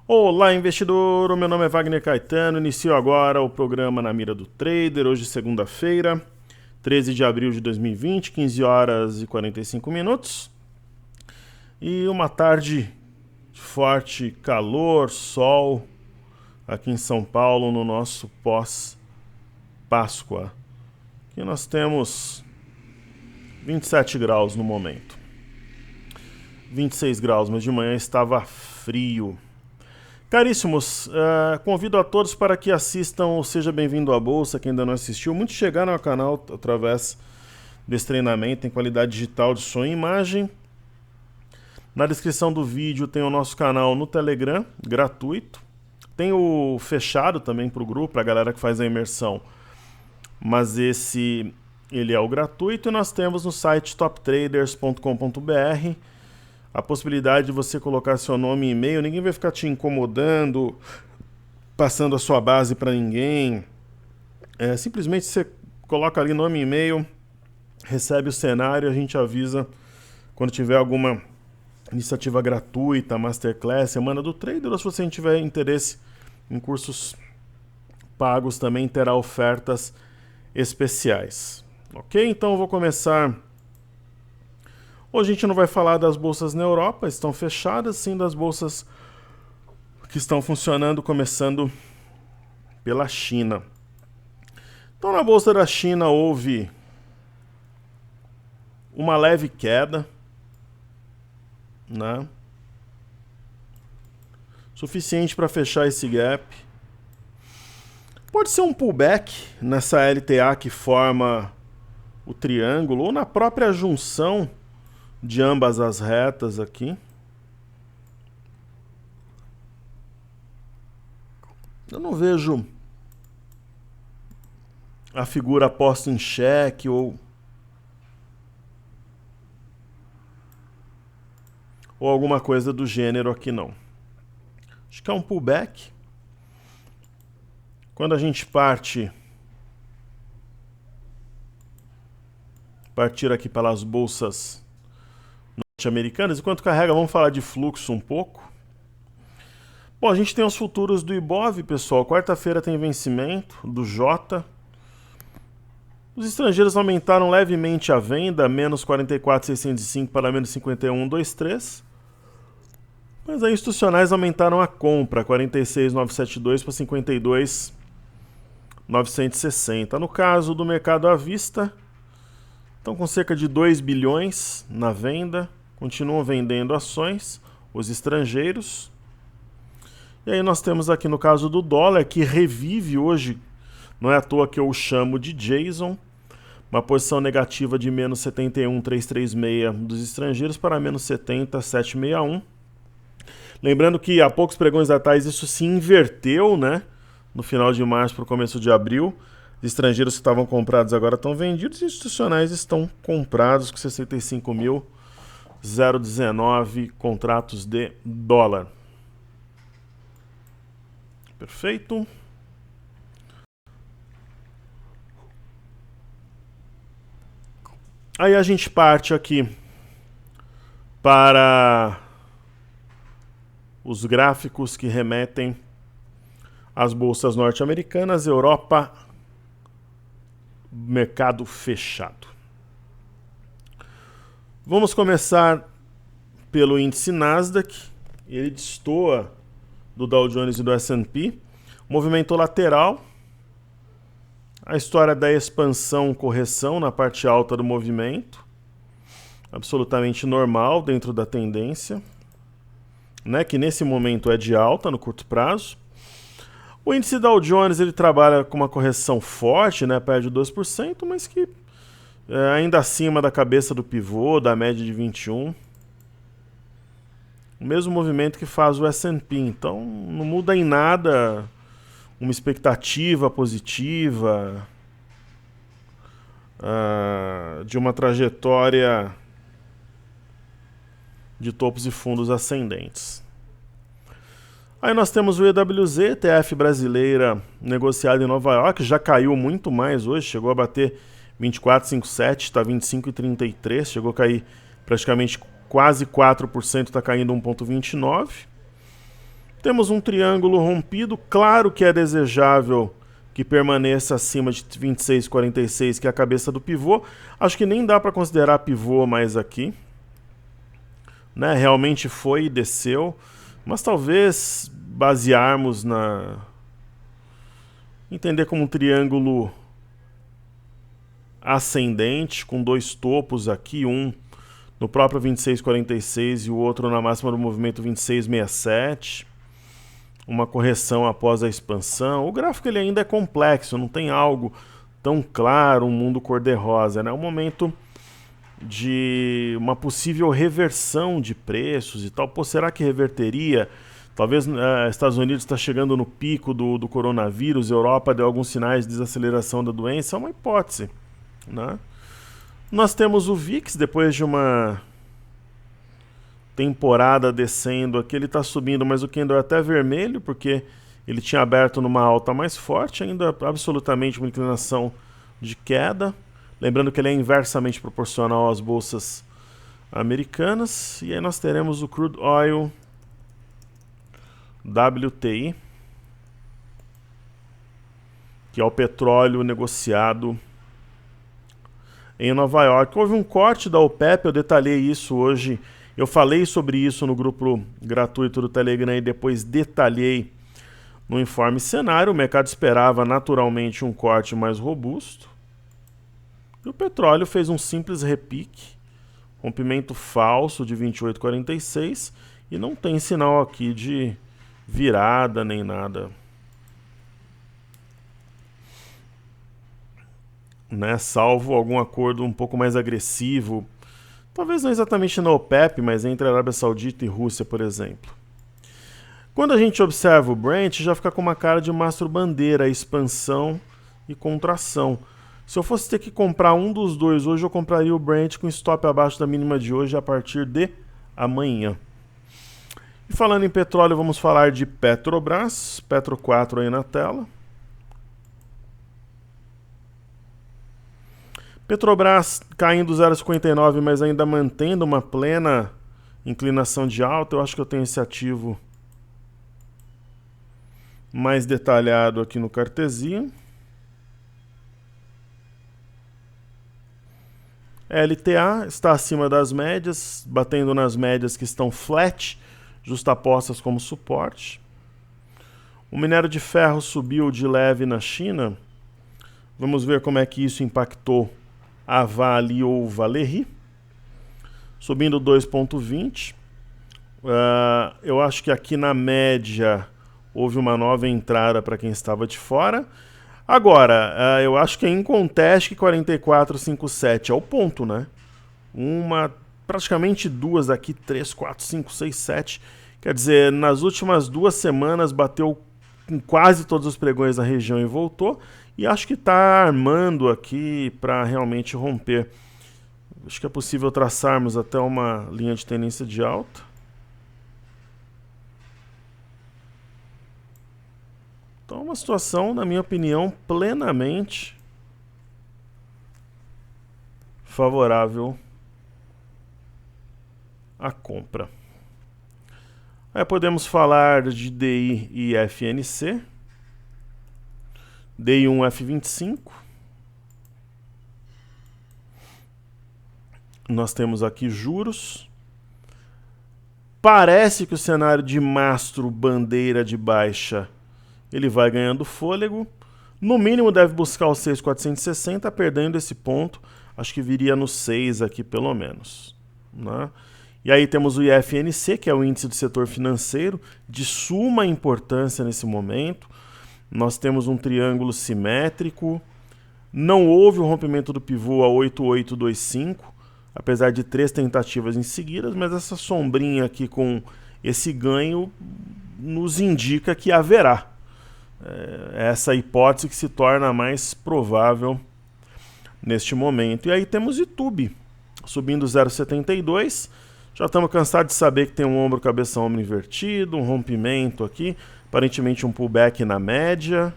Olá, investidor! O meu nome é Wagner Caetano. Inicio agora o programa Na Mira do Trader. Hoje, segunda-feira, 13 de abril de 2020, 15 horas e 45 minutos. E uma tarde de forte calor, sol, aqui em São Paulo, no nosso pós-Páscoa. Aqui nós temos 27 graus no momento. 26 graus, mas de manhã estava frio. Caríssimos, convido a todos para que assistam o Seja Bem-vindo à Bolsa, quem ainda não assistiu. Muitos chegaram ao canal através desse treinamento em qualidade digital de som e imagem. Na descrição do vídeo tem o nosso canal no Telegram, gratuito. Tem o fechado também para o grupo, para a galera que faz a imersão. Mas ele é o gratuito e nós temos no site toptraders.com.br a possibilidade de você colocar seu nome e e-mail. Ninguém vai ficar te incomodando, passando a sua base para ninguém. Simplesmente você coloca ali nome e e-mail, recebe o cenário, a gente avisa quando tiver alguma iniciativa gratuita, masterclass, semana do trader, ou se você tiver interesse em cursos pagos, também terá ofertas especiais. Ok? Então eu vou começar. Hoje a gente não vai falar das bolsas na Europa, estão fechadas, sim das bolsas que estão funcionando, começando pela China. Então na bolsa da China houve uma leve queda, né? Suficiente para fechar esse gap. Pode ser um pullback nessa LTA que forma o triângulo, ou na própria junção de ambas as retas aqui. Eu não vejo a figura posta em xeque ou alguma coisa do gênero aqui não. Acho que é um pullback. Quando a gente partir aqui pelas bolsas norte-americanas, enquanto carrega, vamos falar de fluxo um pouco. Bom, a gente tem os futuros do Ibov, pessoal. Quarta-feira tem vencimento do Jota. Os estrangeiros aumentaram levemente a venda, menos 44,605 para menos 51,23. Mas aí institucionais aumentaram a compra, 46,972 para 52,960. No caso do mercado à vista, estão com cerca de 2 bilhões na venda, continuam vendendo ações, os estrangeiros. E aí nós temos aqui no caso do dólar, que revive hoje, não é à toa que eu o chamo de Jason, uma posição negativa de menos 71,336 dos estrangeiros para menos 70,761. Lembrando que há poucos pregões atrás isso se inverteu, né? No final de março para o começo de abril. Os estrangeiros que estavam comprados agora estão vendidos e institucionais estão comprados com 65.019 contratos de dólar. Perfeito. Aí a gente parte aqui para os gráficos que remetem às bolsas norte-americanas, Europa, mercado fechado. Vamos começar pelo índice Nasdaq. Ele destoa do Dow Jones e do S&P. Movimento lateral. A história da expansão, correção na parte alta do movimento. Absolutamente normal dentro da tendência, né, que nesse momento é de alta no curto prazo. O índice Dow Jones ele trabalha com uma correção forte, né, perde 2%, mas que é ainda acima da cabeça do pivô, da média de 21. O mesmo movimento que faz o S&P, então não muda em nada uma expectativa positiva de uma trajetória de topos e fundos ascendentes. Aí nós temos o EWZ, ETF brasileira negociada em Nova York, já caiu muito mais hoje, chegou a bater 24,57, está 25,33, chegou a cair praticamente quase 4%, está caindo 1,29. Temos um triângulo rompido, claro que é desejável que permaneça acima de 26,46, que é a cabeça do pivô. Acho que nem dá para considerar pivô mais aqui, né? Realmente foi e desceu, mas talvez basearmos na... entender como um triângulo ascendente, com dois topos aqui, um no próprio 26,46 e o outro na máxima do movimento 26,67. Uma correção após a expansão. O gráfico ele ainda é complexo, não tem algo tão claro, um mundo cor-de-rosa, né? É um momento de uma possível reversão de preços e tal. Pô, será que reverteria? Talvez Estados Unidos está chegando no pico do coronavírus, Europa deu alguns sinais de desaceleração da doença, é uma hipótese, né? Nós temos o VIX, depois de uma temporada descendo aqui, ele está subindo, mas o candle é até vermelho, porque ele tinha aberto numa alta mais forte, ainda absolutamente uma inclinação de queda. Lembrando que ele é inversamente proporcional às bolsas americanas. E aí nós teremos o Crude Oil WTI, que é o petróleo negociado em Nova York. Houve um corte da OPEP, eu detalhei isso hoje. Eu falei sobre isso no grupo gratuito do Telegram e depois detalhei no informe cenário. O mercado esperava naturalmente um corte mais robusto. E o petróleo fez um simples repique, rompimento falso de 28,46 e não tem sinal aqui de virada nem nada, né? Salvo algum acordo um pouco mais agressivo, talvez não exatamente na OPEP, mas entre a Arábia Saudita e Rússia, por exemplo. Quando a gente observa o Brent, já fica com uma cara de mastro-bandeira, expansão e contração. Se eu fosse ter que comprar um dos dois hoje, eu compraria o Brent com stop abaixo da mínima de hoje a partir de amanhã. E falando em petróleo, vamos falar de Petrobras, Petro 4 aí na tela. Petrobras caindo 0,59, mas ainda mantendo uma plena inclinação de alta. Eu acho que eu tenho esse ativo mais detalhado aqui no Cartesia. LTA está acima das médias, batendo nas médias que estão flat, justapostas como suporte. O minério de ferro subiu de leve na China. Vamos ver como é que isso impactou a Vale ou Valery. Subindo 2,20. Eu acho que aqui na média houve uma nova entrada para quem estava de fora. Agora, eu acho que é inconteste que 44,57 é o ponto, né? Praticamente duas aqui, 3, 4, 5, 6, 7. Quer dizer, nas últimas 2 semanas bateu em quase todos os pregões da região e voltou. E acho que está armando aqui para realmente romper. Acho que é possível traçarmos até uma linha de tendência de alta. Então, uma situação, na minha opinião, plenamente favorável à compra. Aí podemos falar de DI e FNC. DI1 F25. Nós temos aqui juros. Parece que o cenário de mastro bandeira de baixa ele vai ganhando fôlego. No mínimo deve buscar o 6,460, perdendo esse ponto. Acho que viria no 6 aqui pelo menos, né? E aí temos o IFNC, que é o índice do setor financeiro, de suma importância nesse momento. Nós temos um triângulo simétrico. Não houve o rompimento do pivô a 8825, apesar de 3 tentativas em seguida, mas essa sombrinha aqui com esse ganho nos indica que haverá. Essa hipótese que se torna mais provável neste momento. E aí temos YouTube subindo 0,72. Já estamos cansados de saber que tem um ombro, cabeça, ombro invertido, um rompimento aqui, aparentemente um pullback na média,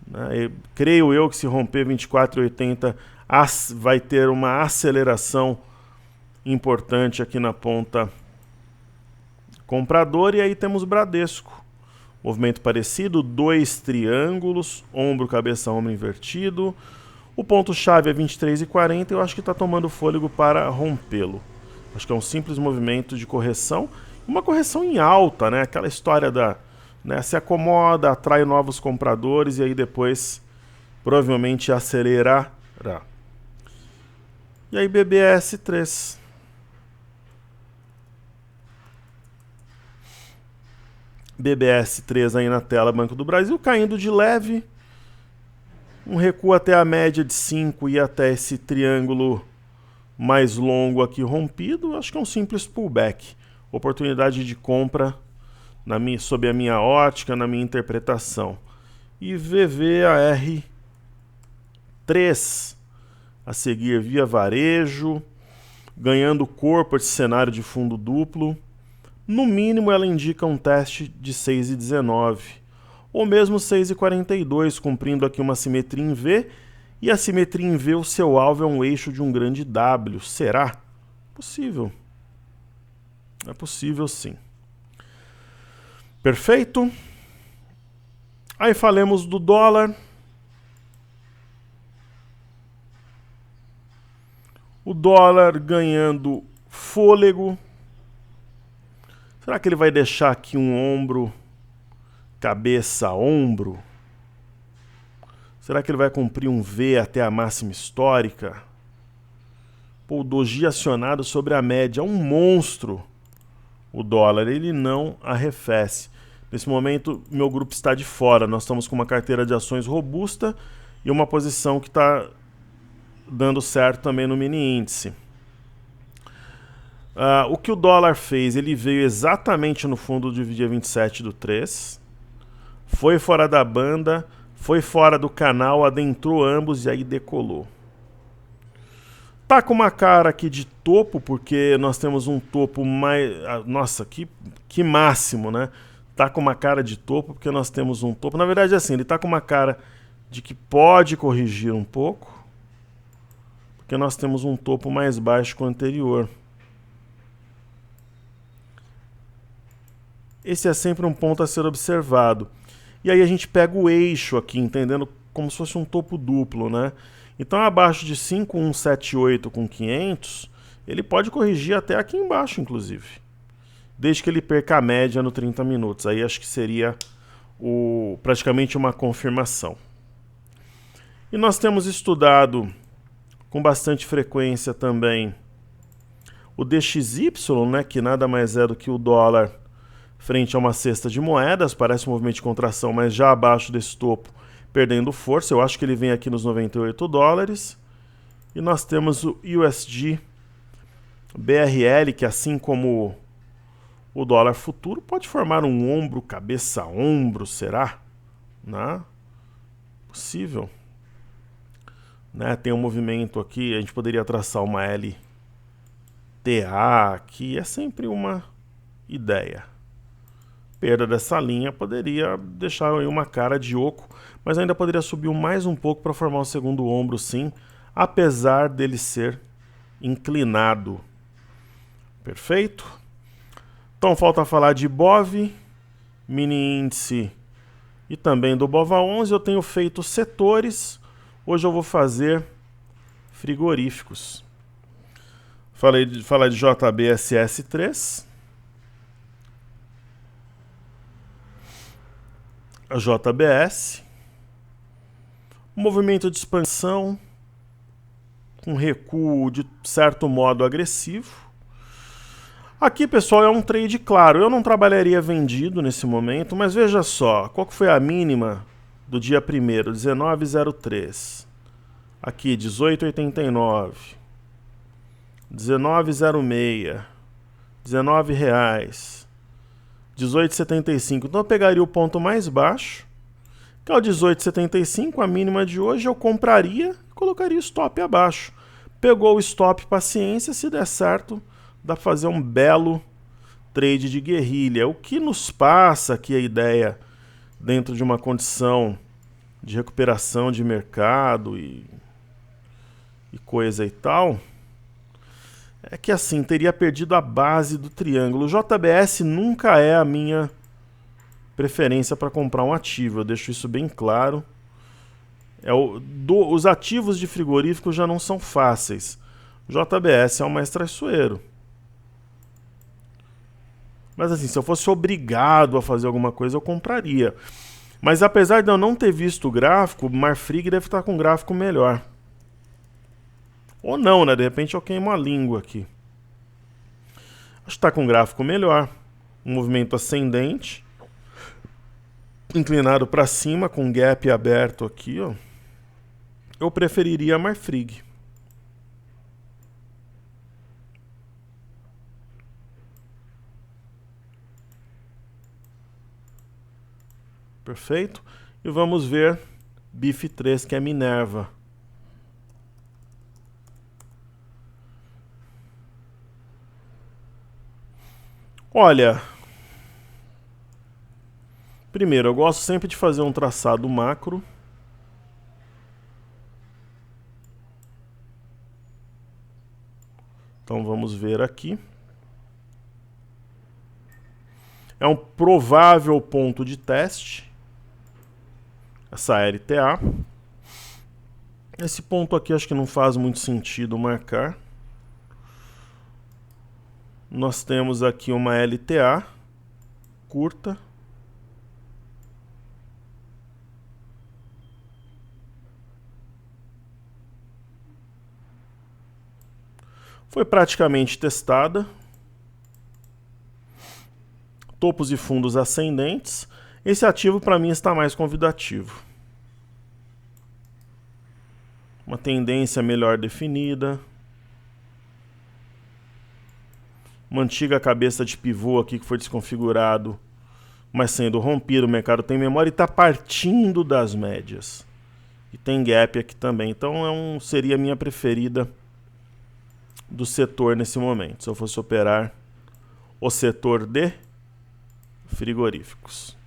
né? Creio eu que se romper 24,80 vai ter uma aceleração importante aqui na ponta compradora. E aí temos Bradesco Movimento parecido, 2 triângulos, ombro, cabeça, ombro invertido. O ponto-chave é 23,40 e eu acho que está tomando fôlego para rompê-lo. Acho que é um simples movimento de correção. Uma correção em alta, né? Aquela história da... Né, se acomoda, atrai novos compradores e aí depois provavelmente acelerará. E aí BBS3. BBS3 aí na tela, Banco do Brasil, caindo de leve. Um recuo até a média de 5 e até esse triângulo mais longo aqui rompido. Acho que é um simples pullback. Oportunidade de compra sob a minha ótica, na minha interpretação. E VVAR3 a seguir via varejo, ganhando corpo esse cenário de fundo duplo. No mínimo ela indica um teste de 6,19 ou mesmo 6,42, cumprindo aqui uma simetria em V. E a simetria em V, o seu alvo é um eixo de um grande W. Será? Possível. É possível sim. Perfeito? Aí falemos do dólar. O dólar ganhando fôlego. Será que ele vai deixar aqui um ombro, cabeça, ombro? Será que ele vai cumprir um V até a máxima histórica? Pô, o doji acionado sobre a média, um monstro. O dólar, ele não arrefece. Nesse momento, meu grupo está de fora. Nós estamos com uma carteira de ações robusta e uma posição que está dando certo também no mini índice. O que o dólar fez? Ele veio exatamente no fundo do dia 27/3, foi fora da banda, foi fora do canal, adentrou ambos e aí decolou. Tá com uma cara aqui de topo, porque nós temos um topo mais... Nossa, que máximo, né? Tá com uma cara de topo porque nós temos um topo. Na verdade, assim, ele tá com uma cara de que pode corrigir um pouco, porque nós temos um topo mais baixo que o anterior. Esse é sempre um ponto a ser observado. E aí a gente pega o eixo aqui, entendendo como se fosse um topo duplo, né? Então, abaixo de 5,178 com 500, ele pode corrigir até aqui embaixo, inclusive. Desde que ele perca a média no 30 minutos. Aí acho que seria praticamente uma confirmação. E nós temos estudado com bastante frequência também o DXY, né, que nada mais é do que o dólar frente a uma cesta de moedas. Parece um movimento de contração, mas já abaixo desse topo, perdendo força. Eu acho que ele vem aqui nos 98 dólares. E nós temos o USD BRL, que assim como o dólar futuro, pode formar um ombro, cabeça, ombro, será? Né? Possível. Né? Tem um movimento aqui, a gente poderia traçar uma LTA aqui, é sempre uma ideia. Perda dessa linha poderia deixar aí uma cara de oco, mas ainda poderia subir mais um pouco para formar o segundo ombro, sim, apesar dele ser inclinado. Perfeito? Então falta falar de BOV, mini índice e também do BOVA11. Eu tenho feito setores, hoje eu vou fazer frigoríficos. Falar de JBSS3. A JBS, movimento de expansão, com recuo de certo modo agressivo. Aqui, pessoal, é um trade claro. Eu não trabalharia vendido nesse momento, mas veja só, qual que foi a mínima do dia 1º? 19,03. Aqui, 18,89. 19,06. R$19. 18,75. Então eu pegaria o ponto mais baixo, que é o 18,75, a mínima de hoje. Eu compraria e colocaria o stop abaixo. Pegou o stop, paciência, se der certo, dá para fazer um belo trade de guerrilha. O que nos passa aqui a ideia, dentro de uma condição de recuperação de mercado e coisa e tal, é que assim, teria perdido a base do triângulo. O JBS nunca é a minha preferência para comprar um ativo. Eu deixo isso bem claro. Os ativos de frigorífico já não são fáceis. JBS é o mais traiçoeiro. Mas assim, se eu fosse obrigado a fazer alguma coisa, eu compraria. Mas apesar de eu não ter visto o gráfico, Marfrig deve estar com um gráfico melhor. Ou não, né? De repente eu queimo a língua aqui. Acho que está com um gráfico melhor. Um movimento ascendente. Inclinado para cima, com gap aberto aqui, ó. Eu preferiria a Marfrig. Perfeito? E vamos ver BIF3, que é Minerva. Olha, primeiro, eu gosto sempre de fazer um traçado macro. Então vamos ver aqui. É um provável ponto de teste, essa LTA. Esse ponto aqui acho que não faz muito sentido marcar. Nós temos aqui uma LTA curta. Foi praticamente testada. Topos e fundos ascendentes. Esse ativo para mim está mais convidativo. Uma tendência melhor definida. Uma antiga cabeça de pivô aqui que foi desconfigurado, mas sendo rompido. O mercado tem memória e está partindo das médias. E tem gap aqui também. Então seria a minha preferida do setor nesse momento, se eu fosse operar o setor de frigoríficos.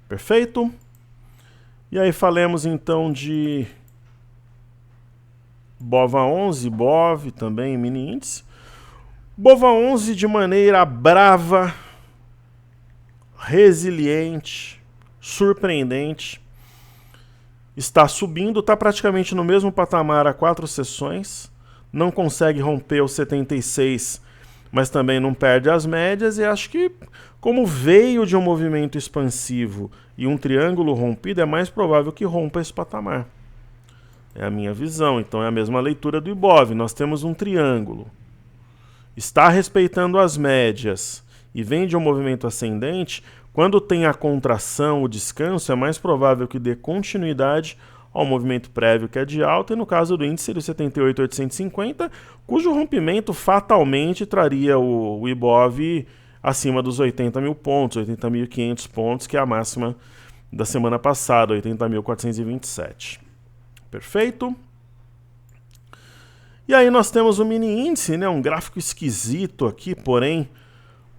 Perfeito? E aí falemos então de BOVA11, BOV também, mini índice. BOVA11 de maneira brava, resiliente, surpreendente. Está subindo, está praticamente no mesmo patamar há 4 sessões. Não consegue romper os 76, mas também não perde as médias. E acho que, como veio de um movimento expansivo e um triângulo rompido, é mais provável que rompa esse patamar. É a minha visão. Então é a mesma leitura do Ibov. Nós temos um triângulo. Está respeitando as médias e vem de um movimento ascendente. Quando tem a contração, o descanso, é mais provável que dê continuidade ao movimento prévio, que é de alta, e no caso do índice do 78.850, cujo rompimento fatalmente traria o Ibov acima dos 80 mil pontos, 80.500 pontos, que é a máxima da semana passada, 80.427. Perfeito? E aí nós temos o mini índice, né, um gráfico esquisito aqui, porém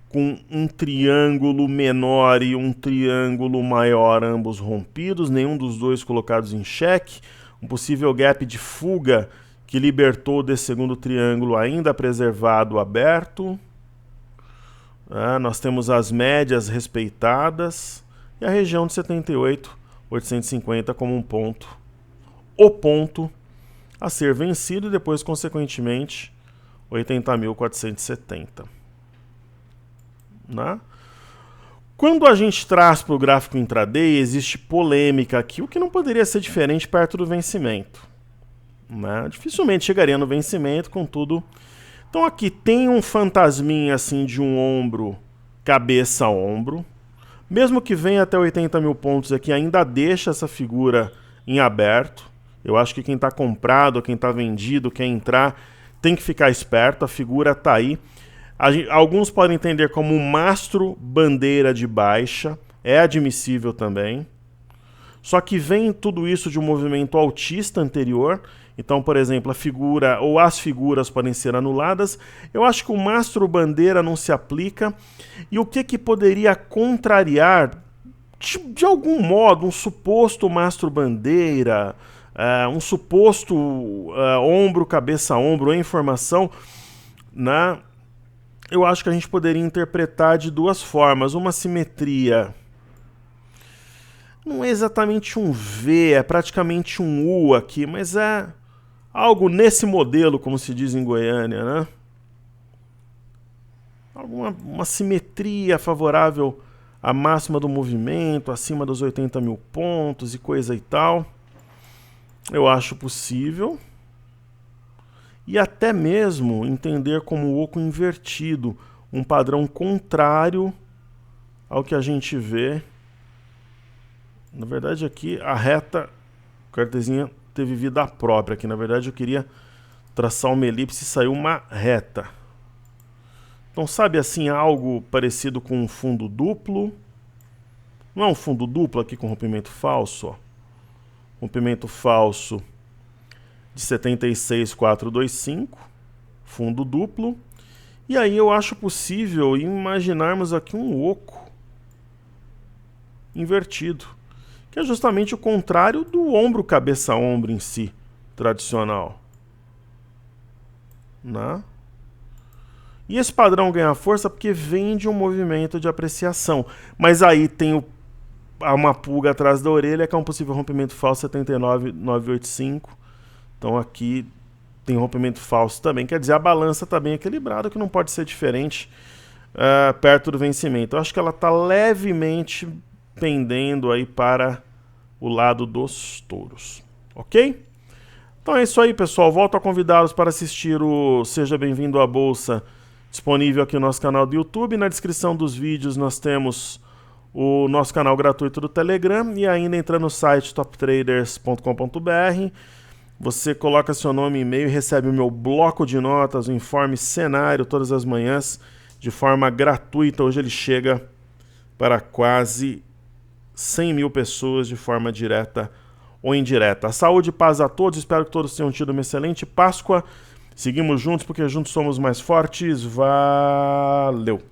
com um triângulo menor e um triângulo maior, ambos rompidos, nenhum dos dois colocados em xeque, um possível gap de fuga que libertou desse segundo triângulo ainda preservado aberto. Nós temos as médias respeitadas e a região de 78.850 como um ponto, o ponto a ser vencido, e depois, consequentemente, 80.470. Né? Quando a gente traz para o gráfico intraday, existe polêmica aqui, o que não poderia ser diferente perto do vencimento. Né? Dificilmente chegaria no vencimento, contudo. Então aqui tem um fantasminha assim de um ombro, cabeça a ombro. Mesmo que venha até 80 mil pontos aqui, ainda deixa essa figura em aberto. Eu acho que quem está comprado, quem está vendido, quer entrar, tem que ficar esperto, a figura está aí. Alguns podem entender como um mastro bandeira de baixa, é admissível também. Só que vem tudo isso de um movimento altista anterior. Então, por exemplo, a figura ou as figuras podem ser anuladas. Eu acho que o mastro bandeira não se aplica. E o que poderia contrariar, de algum modo, um suposto mastro bandeira, um suposto ombro, cabeça, ombro, em formação, né? Eu acho que a gente poderia interpretar de duas formas. Uma simetria Não é exatamente um V, é praticamente um U aqui, mas é algo nesse modelo, como se diz em Goiânia, né? Uma simetria favorável à máxima do movimento, acima dos 80 mil pontos e coisa e tal. Eu acho possível. E até mesmo entender como o oco invertido, um padrão contrário ao que a gente vê. Na verdade aqui a reta cartesinha teve vida própria, aqui na verdade eu queria traçar uma elipse e saiu uma reta. Então sabe assim, algo parecido com um fundo duplo. Não é um fundo duplo aqui com rompimento falso, ó. Rompimento falso de 76,425, fundo duplo. E aí eu acho possível imaginarmos aqui um oco invertido, que é justamente o contrário do ombro cabeça-ombro em si, tradicional. Né? E esse padrão ganha força porque vem de um movimento de apreciação. Mas aí tem uma pulga atrás da orelha, que é um possível rompimento falso 79,985. Então aqui tem rompimento falso também. Quer dizer, a balança está bem equilibrada, que não pode ser diferente perto do vencimento. Eu acho que ela está levemente pendendo aí para o lado dos touros. Ok? Então é isso aí, pessoal. Volto a convidá-los para assistir o Seja Bem-vindo à Bolsa, disponível aqui no nosso canal do YouTube. Na descrição dos vídeos nós temos o nosso canal gratuito do Telegram e ainda entra no site toptraders.com.br. Você coloca seu nome e e-mail e recebe o meu bloco de notas, o informe cenário todas as manhãs de forma gratuita. Hoje ele chega para quase 100 mil pessoas de forma direta ou indireta. Saúde e paz a todos. Espero que todos tenham tido uma excelente Páscoa. Seguimos juntos porque juntos somos mais fortes. Valeu!